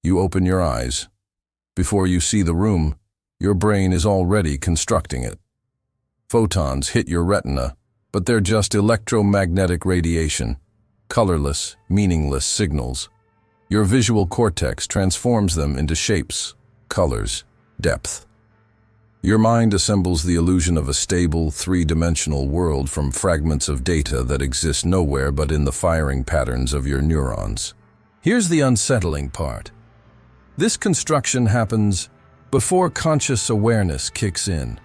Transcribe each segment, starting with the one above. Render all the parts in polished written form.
You open your eyes. Before you see the room, your brain is already constructing it. Photons hit your retina, but they're just electromagnetic radiation, colorless, meaningless signals. Your visual cortex transforms them into shapes, colors, depth. Your mind assembles the illusion of a stable, three-dimensional world from fragments of data that exist nowhere but in the firing patterns of your neurons. Here's the unsettling part. This construction happens before conscious awareness kicks in.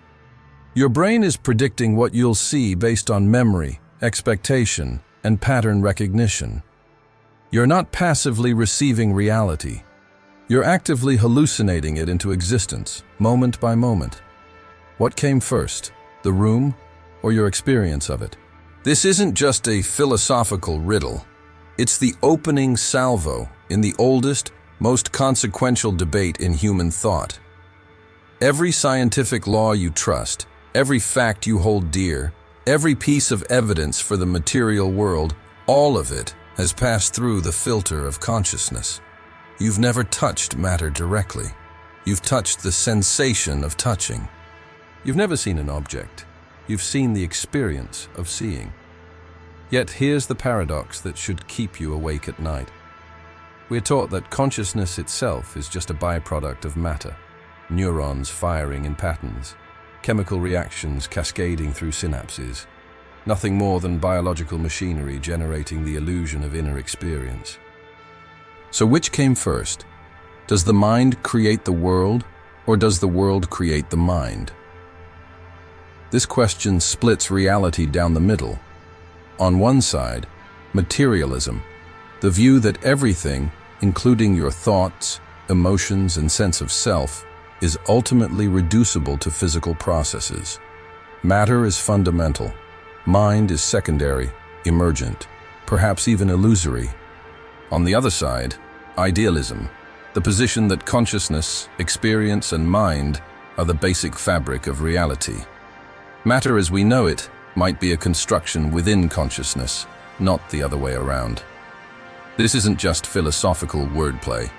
Your brain is predicting what you'll see based on memory, expectation, and pattern recognition. You're not passively receiving reality. You're actively hallucinating it into existence, moment by moment. What came first, the room or your experience of it? This isn't just a philosophical riddle. It's the opening salvo in the oldest, most consequential debate in human thought. Every scientific law you trust, every fact you hold dear, every piece of evidence for the material world, all of it has passed through the filter of consciousness. You've never touched matter directly. You've touched the sensation of touching. You've never seen an object. You've seen the experience of seeing. Yet here's the paradox that should keep you awake at night. We're taught that consciousness itself is just a byproduct of matter, neurons firing in patterns, chemical reactions cascading through synapses, nothing more than biological machinery generating the illusion of inner experience. So which came first? Does the mind create the world, or does the world create the mind? This question splits reality down the middle. On one side, materialism, the view that everything, including your thoughts, emotions, and sense of self, is ultimately reducible to physical processes. Matter is fundamental. Mind is secondary, emergent, perhaps even illusory. On the other side, idealism, the position that consciousness, experience, and mind are the basic fabric of reality. Matter as we know it might be a construction within consciousness, not the other way around. This isn't just philosophical wordplay.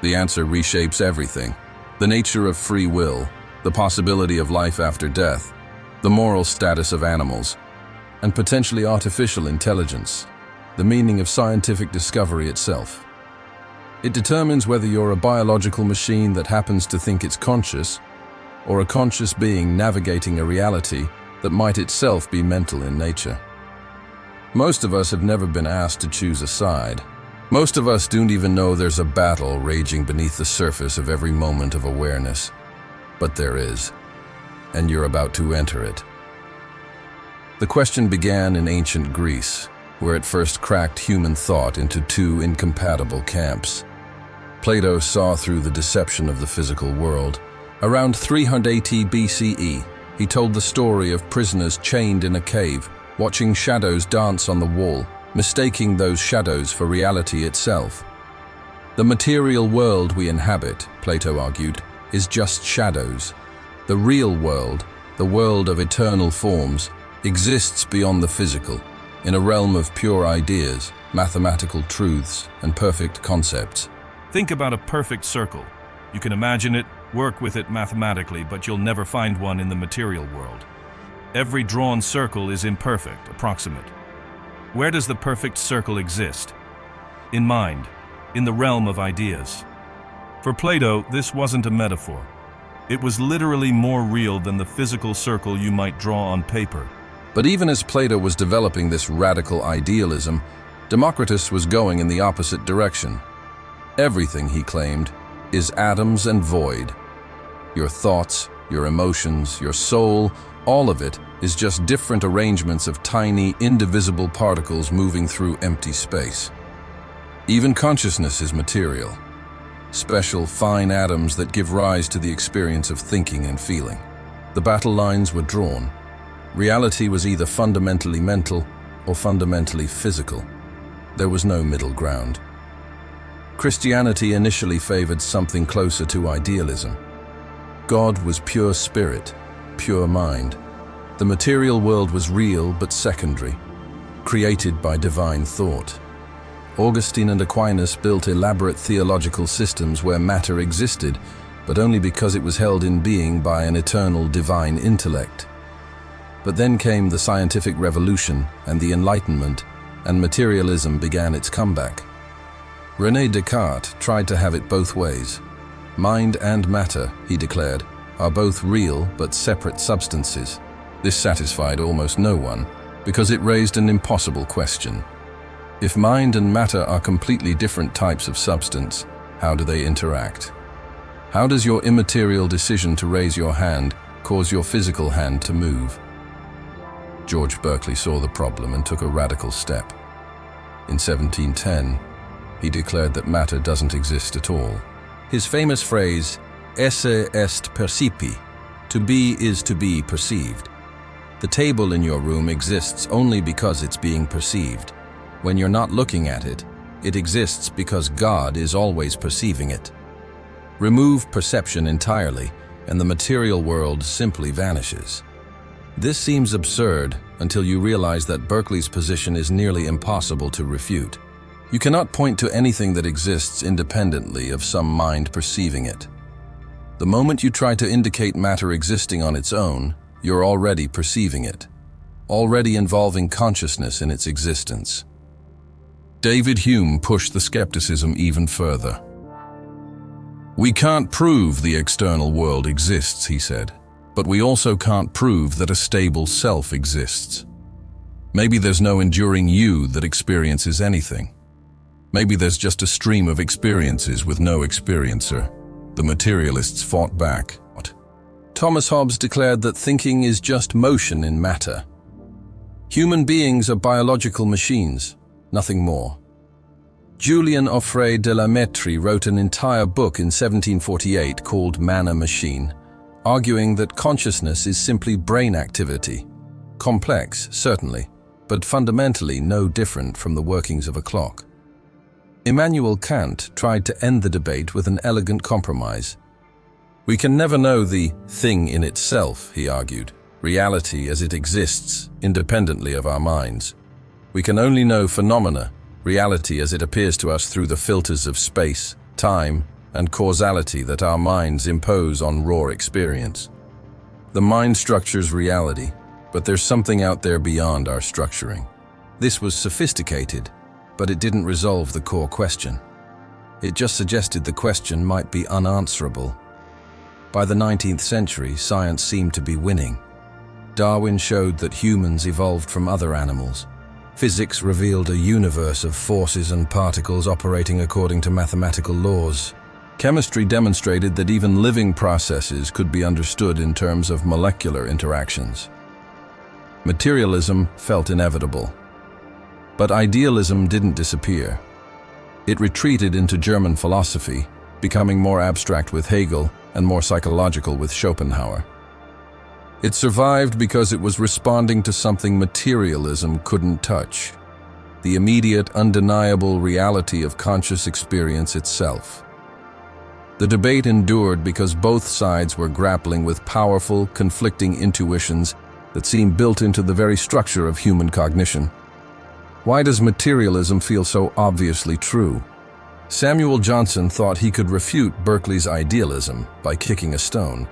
The answer reshapes everything. The nature of free will, the possibility of life after death, the moral status of animals, and potentially artificial intelligence, the meaning of scientific discovery itself. It determines whether you're a biological machine that happens to think it's conscious, or a conscious being navigating a reality that might itself be mental in nature. Most of us have never been asked to choose a side. Most of us don't even know there's a battle raging beneath the surface of every moment of awareness. But there is, and you're about to enter it. The question began in ancient Greece, where it first cracked human thought into two incompatible camps. Plato saw through the deception of the physical world. Around 380 BCE, he told the story of prisoners chained in a cave, watching shadows dance on the wall, mistaking those shadows for reality itself. The material world we inhabit, Plato argued, is just shadows. The real world, the world of eternal forms, exists beyond the physical, in a realm of pure ideas, mathematical truths, and perfect concepts. Think about a perfect circle. You can imagine it, work with it mathematically, but you'll never find one in the material world. Every drawn circle is imperfect, approximate. Where does the perfect circle exist? In mind, in the realm of ideas. For Plato, this wasn't a metaphor. It was literally more real than the physical circle you might draw on paper. But even as Plato was developing this radical idealism, Democritus was going in the opposite direction. Everything, he claimed, is atoms and void. Your thoughts, your emotions, your soul, all of it is just different arrangements of tiny, indivisible particles moving through empty space. Even consciousness is material. Special, fine atoms that give rise to the experience of thinking and feeling. The battle lines were drawn. Reality was either fundamentally mental or fundamentally physical. There was no middle ground. Christianity initially favored something closer to idealism. God was pure spirit, pure mind. The material world was real but secondary, created by divine thought. Augustine and Aquinas built elaborate theological systems where matter existed, but only because it was held in being by an eternal divine intellect. But then came the scientific revolution and the Enlightenment, and materialism began its comeback. René Descartes tried to have it both ways. Mind and matter, he declared, are both real but separate substances. This satisfied almost no one, because it raised an impossible question. If mind and matter are completely different types of substance, how do they interact? How does your immaterial decision to raise your hand cause your physical hand to move? George Berkeley saw the problem and took a radical step. In 1710, he declared that matter doesn't exist at all. His famous phrase, esse est percipi, to be is to be perceived. The table in your room exists only because it's being perceived. When you're not looking at it, it exists because God is always perceiving it. Remove perception entirely, and the material world simply vanishes. This seems absurd until you realize that Berkeley's position is nearly impossible to refute. You cannot point to anything that exists independently of some mind perceiving it. The moment you try to indicate matter existing on its own, you're already perceiving it, already involving consciousness in its existence. David Hume pushed the skepticism even further. We can't prove the external world exists, he said, but we also can't prove that a stable self exists. Maybe there's no enduring you that experiences anything. Maybe there's just a stream of experiences with no experiencer. The materialists fought back. Thomas Hobbes declared that thinking is just motion in matter. Human beings are biological machines, nothing more. Julien Offray de la Mettrie wrote an entire book in 1748 called Man-a-Machine, arguing that consciousness is simply brain activity. Complex, certainly, but fundamentally no different from the workings of a clock. Immanuel Kant tried to end the debate with an elegant compromise. We can never know the thing in itself, he argued, reality as it exists, independently of our minds. We can only know phenomena, reality as it appears to us through the filters of space, time, and causality that our minds impose on raw experience. The mind structures reality, but there's something out there beyond our structuring. This was sophisticated, but it didn't resolve the core question. It just suggested the question might be unanswerable. By the 19th century, science seemed to be winning. Darwin showed that humans evolved from other animals. Physics revealed a universe of forces and particles operating according to mathematical laws. Chemistry demonstrated that even living processes could be understood in terms of molecular interactions. Materialism felt inevitable. But idealism didn't disappear. It retreated into German philosophy, becoming more abstract with Hegel and more psychological with Schopenhauer. It survived because it was responding to something materialism couldn't touch, the immediate, undeniable reality of conscious experience itself. The debate endured because both sides were grappling with powerful, conflicting intuitions that seem built into the very structure of human cognition. Why does materialism feel so obviously true? Samuel Johnson thought he could refute Berkeley's idealism by kicking a stone.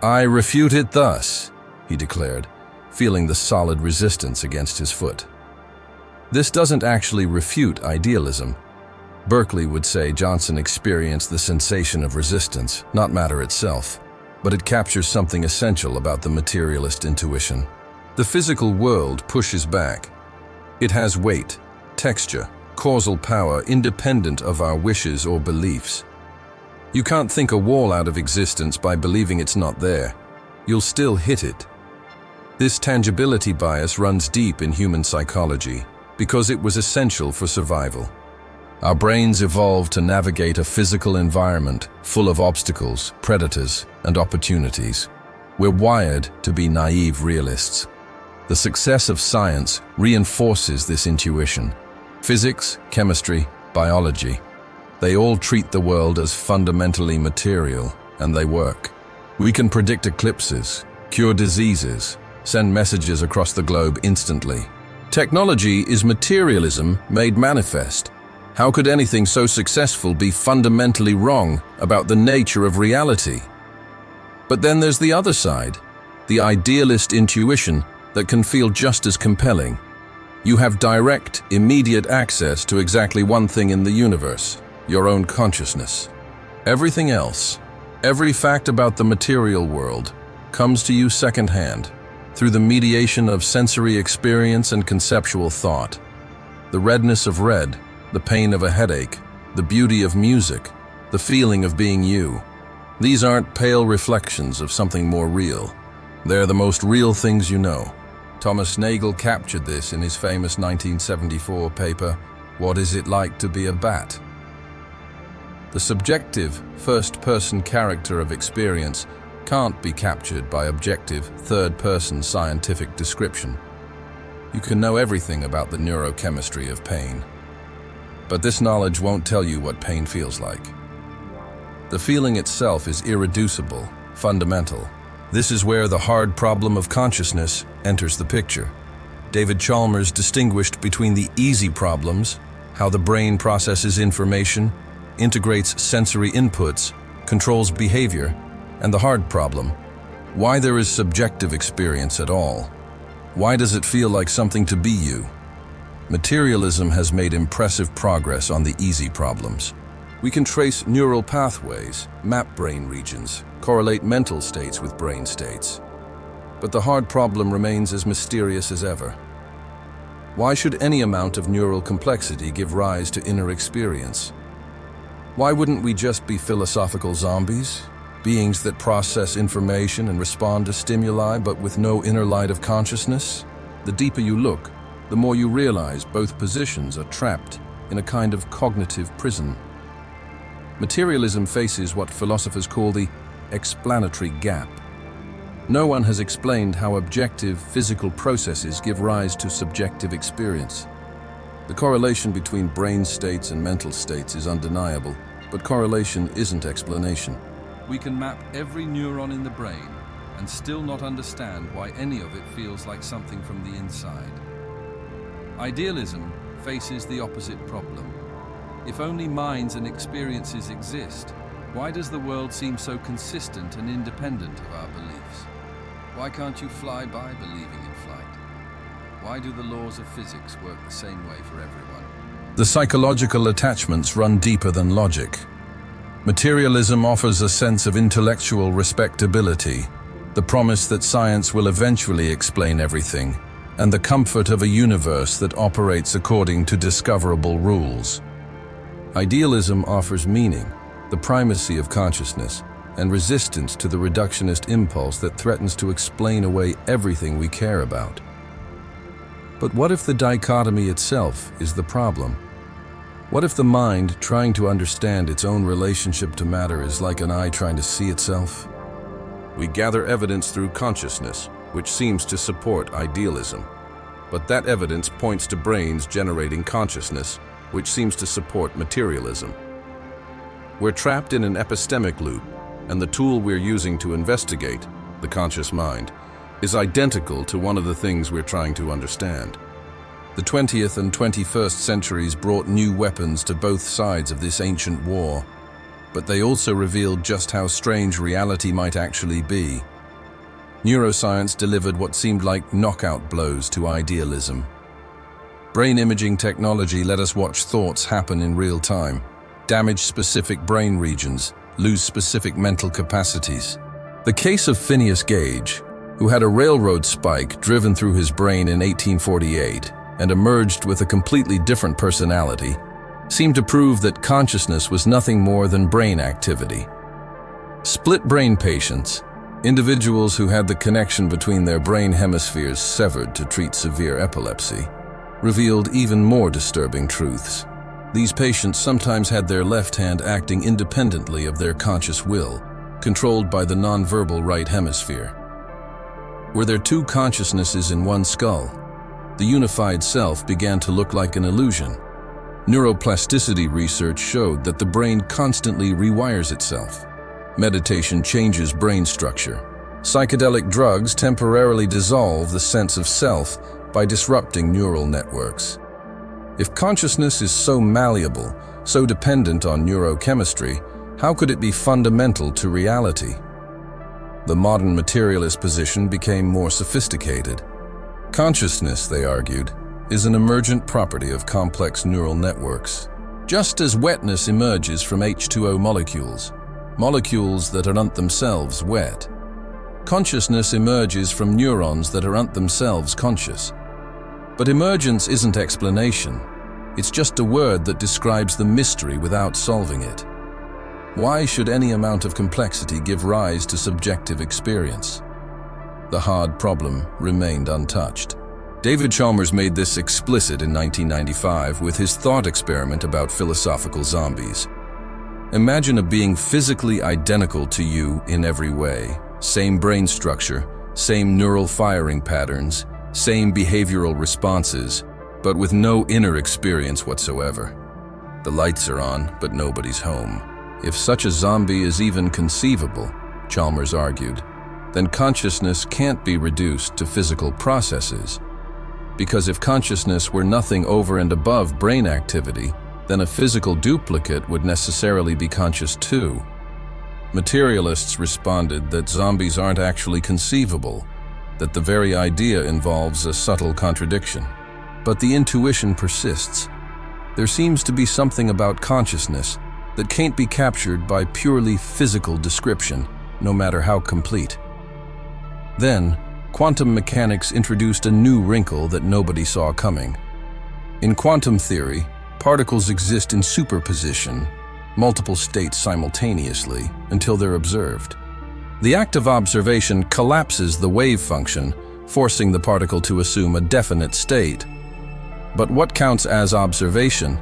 I refute it thus, he declared, feeling the solid resistance against his foot. This doesn't actually refute idealism. Berkeley would say Johnson experienced the sensation of resistance, not matter itself, but it captures something essential about the materialist intuition. The physical world pushes back. It has weight, texture, causal power independent of our wishes or beliefs. You can't think a wall out of existence by believing it's not there. You'll still hit it. This tangibility bias runs deep in human psychology because it was essential for survival. Our brains evolved to navigate a physical environment full of obstacles, predators, and opportunities. We're wired to be naive realists. The success of science reinforces this intuition. Physics, chemistry, biology, they all treat the world as fundamentally material, and they work. We can predict eclipses, cure diseases, send messages across the globe instantly. Technology is materialism made manifest. How could anything so successful be fundamentally wrong about the nature of reality? But then there's the other side, the idealist intuition that can feel just as compelling. You have direct, immediate access to exactly one thing in the universe, your own consciousness. Everything else, every fact about the material world, comes to you secondhand, through the mediation of sensory experience and conceptual thought. The redness of red, the pain of a headache, the beauty of music, the feeling of being you. These aren't pale reflections of something more real. They're the most real things you know. Thomas Nagel captured this in his famous 1974 paper, What Is It Like to Be a Bat? The subjective, first-person character of experience can't be captured by objective, third-person scientific description. You can know everything about the neurochemistry of pain, but this knowledge won't tell you what pain feels like. The feeling itself is irreducible, fundamental. This is where the hard problem of consciousness enters the picture. David Chalmers distinguished between the easy problems, how the brain processes information, integrates sensory inputs, controls behavior, and the hard problem, why there is subjective experience at all. Why does it feel like something to be you? Materialism has made impressive progress on the easy problems. We can trace neural pathways, map brain regions, correlate mental states with brain states. But the hard problem remains as mysterious as ever. Why should any amount of neural complexity give rise to inner experience? Why wouldn't we just be philosophical zombies? Beings that process information and respond to stimuli but with no inner light of consciousness? The deeper you look, the more you realize both positions are trapped in a kind of cognitive prison. Materialism faces what philosophers call the explanatory gap. No one has explained how objective physical processes give rise to subjective experience. The correlation between brain states and mental states is undeniable, but correlation isn't explanation. We can map every neuron in the brain and still not understand why any of it feels like something from the inside. Idealism faces the opposite problem. If only minds and experiences exist, why does the world seem so consistent and independent of our beliefs? Why can't you fly by believing in flight? Why do the laws of physics work the same way for everyone? The psychological attachments run deeper than logic. Materialism offers a sense of intellectual respectability, the promise that science will eventually explain everything, and the comfort of a universe that operates according to discoverable rules. Idealism offers meaning, the primacy of consciousness, and resistance to the reductionist impulse that threatens to explain away everything we care about. But what if the dichotomy itself is the problem? What if the mind trying to understand its own relationship to matter is like an eye trying to see itself? We gather evidence through consciousness, which seems to support idealism. But that evidence points to brains generating consciousness, which seems to support materialism. We're trapped in an epistemic loop, and the tool we're using to investigate, the conscious mind, is identical to one of the things we're trying to understand. The 20th and 21st centuries brought new weapons to both sides of this ancient war, but they also revealed just how strange reality might actually be. Neuroscience delivered what seemed like knockout blows to idealism. Brain imaging technology let us watch thoughts happen in real time, damage specific brain regions, lose specific mental capacities. The case of Phineas Gage, who had a railroad spike driven through his brain in 1848 and emerged with a completely different personality, seemed to prove that consciousness was nothing more than brain activity. Split brain patients, individuals who had the connection between their brain hemispheres severed to treat severe epilepsy, revealed even more disturbing truths. These patients sometimes had their left hand acting independently of their conscious will, controlled by the nonverbal right hemisphere. Were there two consciousnesses in one skull? The unified self began to look like an illusion. Neuroplasticity research showed that the brain constantly rewires itself. Meditation changes brain structure. Psychedelic drugs temporarily dissolve the sense of self by disrupting neural networks. If consciousness is so malleable, so dependent on neurochemistry, how could it be fundamental to reality? The modern materialist position became more sophisticated. Consciousness, they argued, is an emergent property of complex neural networks. Just as wetness emerges from H2O molecules, molecules that aren't themselves wet, consciousness emerges from neurons that aren't themselves conscious. But emergence isn't explanation. It's just a word that describes the mystery without solving it. Why should any amount of complexity give rise to subjective experience? The hard problem remained untouched. David Chalmers made this explicit in 1995 with his thought experiment about philosophical zombies. Imagine a being physically identical to you in every way. Same brain structure, same neural firing patterns, same behavioral responses, but with no inner experience whatsoever. The lights are on, but nobody's home. If such a zombie is even conceivable, Chalmers argued, then consciousness can't be reduced to physical processes. Because if consciousness were nothing over and above brain activity, then a physical duplicate would necessarily be conscious too. Materialists responded that zombies aren't actually conceivable, that the very idea involves a subtle contradiction. But the intuition persists. There seems to be something about consciousness that can't be captured by purely physical description, no matter how complete. Then, quantum mechanics introduced a new wrinkle that nobody saw coming. In quantum theory, particles exist in superposition, multiple states simultaneously, until they're observed. The act of observation collapses the wave function, forcing the particle to assume a definite state. But what counts as observation?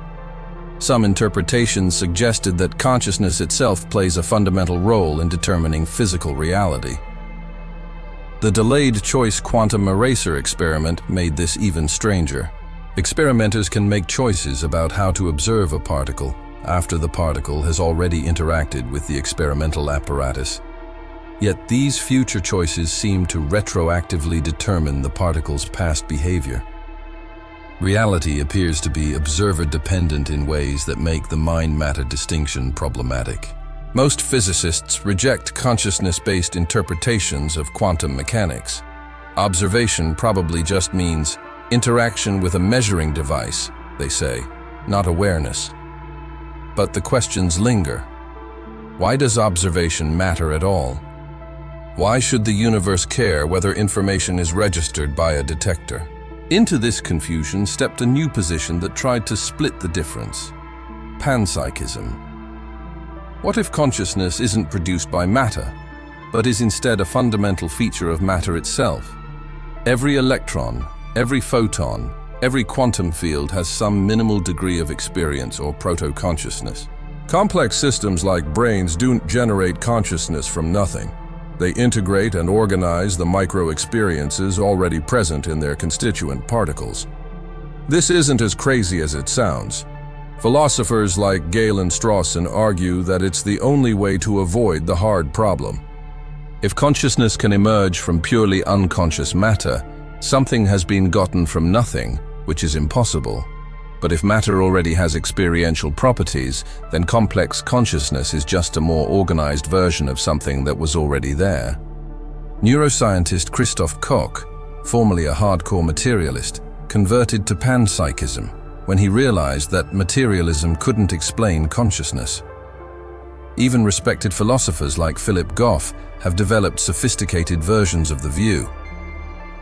Some interpretations suggested that consciousness itself plays a fundamental role in determining physical reality. The delayed choice quantum eraser experiment made this even stranger. Experimenters can make choices about how to observe a particle after the particle has already interacted with the experimental apparatus. Yet these future choices seem to retroactively determine the particle's past behavior. Reality appears to be observer-dependent in ways that make the mind-matter distinction problematic. Most physicists reject consciousness-based interpretations of quantum mechanics. Observation probably just means interaction with a measuring device, they say, not awareness. But the questions linger. Why does observation matter at all? Why should the universe care whether information is registered by a detector? Into this confusion stepped a new position that tried to split the difference: panpsychism. What if consciousness isn't produced by matter, but is instead a fundamental feature of matter itself? Every electron, every photon, every quantum field has some minimal degree of experience or proto-consciousness. Complex systems like brains don't generate consciousness from nothing. They integrate and organize the micro-experiences already present in their constituent particles. This isn't as crazy as it sounds. Philosophers like Galen Strawson argue that it's the only way to avoid the hard problem. If consciousness can emerge from purely unconscious matter, something has been gotten from nothing, which is impossible. But if matter already has experiential properties, then complex consciousness is just a more organized version of something that was already there. Neuroscientist Christoph Koch, formerly a hardcore materialist, converted to panpsychism when he realized that materialism couldn't explain consciousness. Even respected philosophers like Philip Goff have developed sophisticated versions of the view.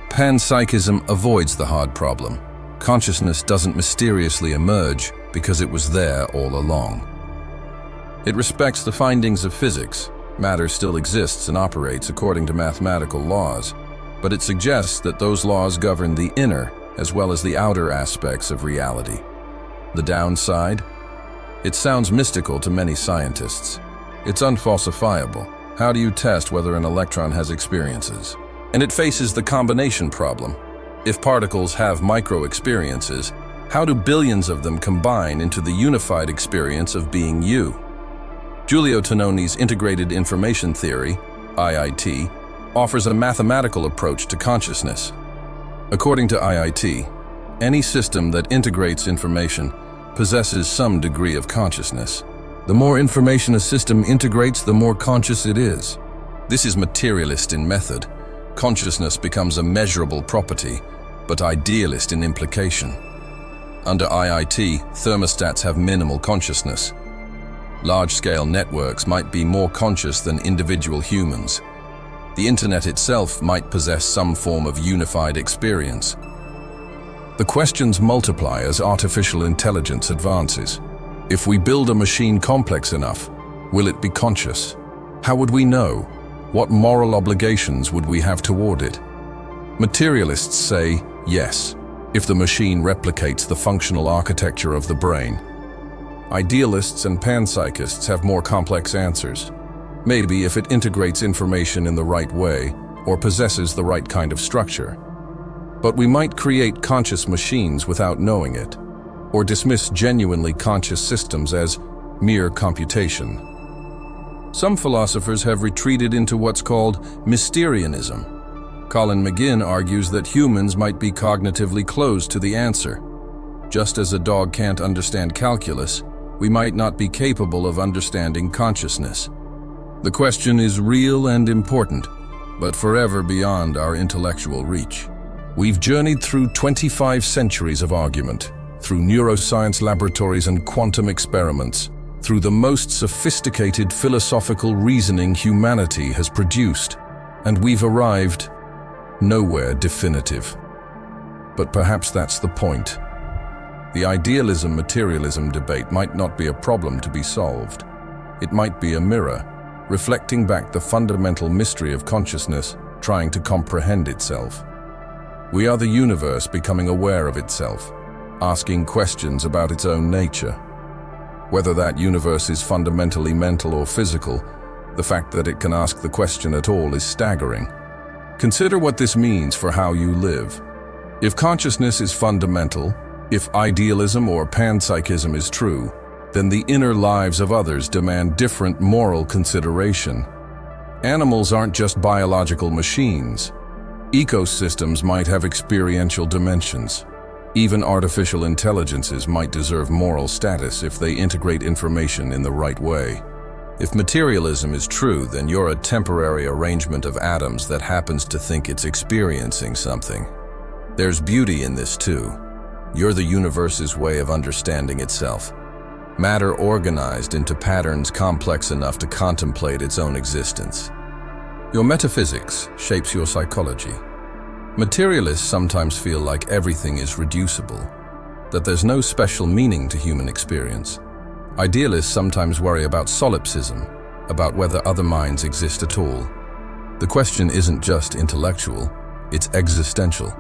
Panpsychism avoids the hard problem. Consciousness doesn't mysteriously emerge because it was there all along. It respects the findings of physics. Matter still exists and operates according to mathematical laws, but it suggests that those laws govern the inner as well as the outer aspects of reality. The downside? It sounds mystical to many scientists. It's unfalsifiable. How do you test whether an electron has experiences? And it faces the combination problem. If particles have micro-experiences, how do billions of them combine into the unified experience of being you? Giulio Tononi's Integrated Information Theory, IIT, offers a mathematical approach to consciousness. According to IIT, Any system that integrates information possesses some degree of consciousness. The more information a system integrates, the more conscious it is. This is materialist in method. Consciousness becomes a measurable property, but idealist in implication. Under IIT, thermostats have minimal consciousness. Large-scale networks might be more conscious than individual humans. The internet itself might possess some form of unified experience. The questions multiply as artificial intelligence advances. If we build a machine complex enough, will it be conscious? How would we know? What moral obligations would we have toward it? Materialists say yes, if the machine replicates the functional architecture of the brain. Idealists and panpsychists have more complex answers. Maybe if it integrates information in the right way or possesses the right kind of structure. But we might create conscious machines without knowing it, or dismiss genuinely conscious systems as mere computation. Some philosophers have retreated into what's called Mysterianism. Colin McGinn argues that humans might be cognitively closed to the answer. Just as a dog can't understand calculus, we might not be capable of understanding consciousness. The question is real and important, but forever beyond our intellectual reach. We've journeyed through 25 centuries of argument, through neuroscience laboratories and quantum experiments, through the most sophisticated philosophical reasoning humanity has produced, and we've arrived nowhere definitive. But perhaps that's the point. The idealism-materialism debate might not be a problem to be solved. It might be a mirror, reflecting back the fundamental mystery of consciousness, trying to comprehend itself. We are the universe becoming aware of itself, asking questions about its own nature. Whether that universe is fundamentally mental or physical, the fact that it can ask the question at all is staggering. Consider what this means for how you live. If consciousness is fundamental, if idealism or panpsychism is true, then the inner lives of others demand different moral consideration. Animals aren't just biological machines. Ecosystems might have experiential dimensions. Even artificial intelligences might deserve moral status if they integrate information in the right way. If materialism is true, then you're a temporary arrangement of atoms that happens to think it's experiencing something. There's beauty in this too. You're the universe's way of understanding itself. Matter organized into patterns complex enough to contemplate its own existence. Your metaphysics shapes your psychology. Materialists sometimes feel like everything is reducible, that there's no special meaning to human experience. Idealists sometimes worry about solipsism, about whether other minds exist at all. The question isn't just intellectual, it's existential.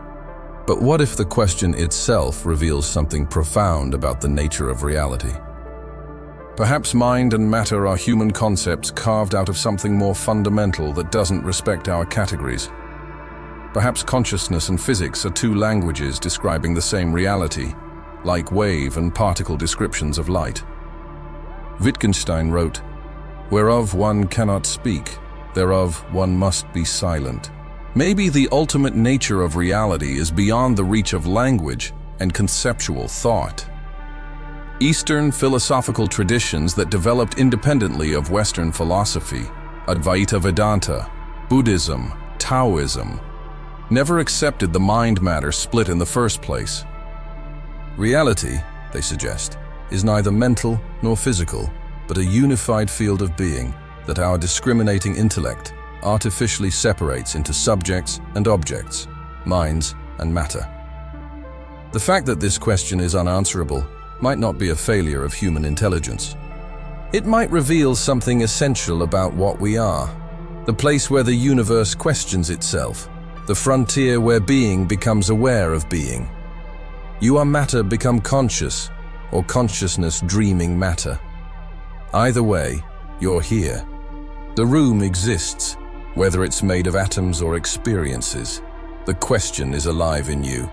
But what if the question itself reveals something profound about the nature of reality? Perhaps mind and matter are human concepts carved out of something more fundamental that doesn't respect our categories. Perhaps consciousness and physics are two languages describing the same reality, like wave and particle descriptions of light. Wittgenstein wrote, "Whereof one cannot speak, thereof one must be silent." Maybe the ultimate nature of reality is beyond the reach of language and conceptual thought. Eastern philosophical traditions that developed independently of Western philosophy, Advaita Vedanta, Buddhism, Taoism, never accepted the mind-matter split in the first place. Reality, they suggest, is neither mental nor physical, but a unified field of being that our discriminating intellect artificially separates into subjects and objects, minds and matter. The fact that this question is unanswerable might not be a failure of human intelligence. It might reveal something essential about what we are, the place where the universe questions itself, the frontier where being becomes aware of being. You are matter become conscious, or consciousness dreaming matter. Either way, you're here. The room exists, whether it's made of atoms or experiences. The question is alive in you,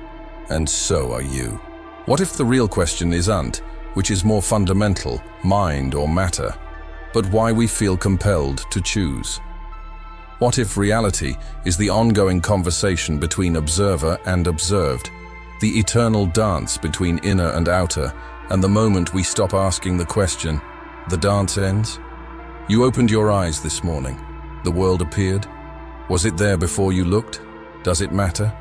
and so are you. What if the real question isn't, which is more fundamental, mind or matter, but why we feel compelled to choose? What if reality is the ongoing conversation between observer and observed, The eternal dance between inner and outer, and the moment we stop asking the question, the dance ends? You opened your eyes this morning. The world appeared. Was it there before you looked? Does it matter?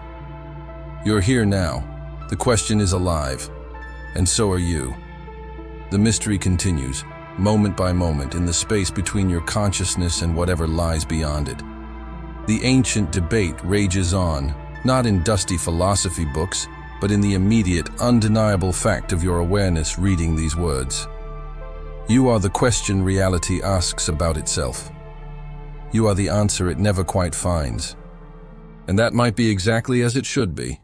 You're here now. The question is alive. And so are you. The mystery continues, moment by moment, in the space between your consciousness and whatever lies beyond it. The ancient debate rages on, not in dusty philosophy books, but in the immediate, undeniable fact of your awareness reading these words. You are the question reality asks about itself. You are the answer it never quite finds. And that might be exactly as it should be.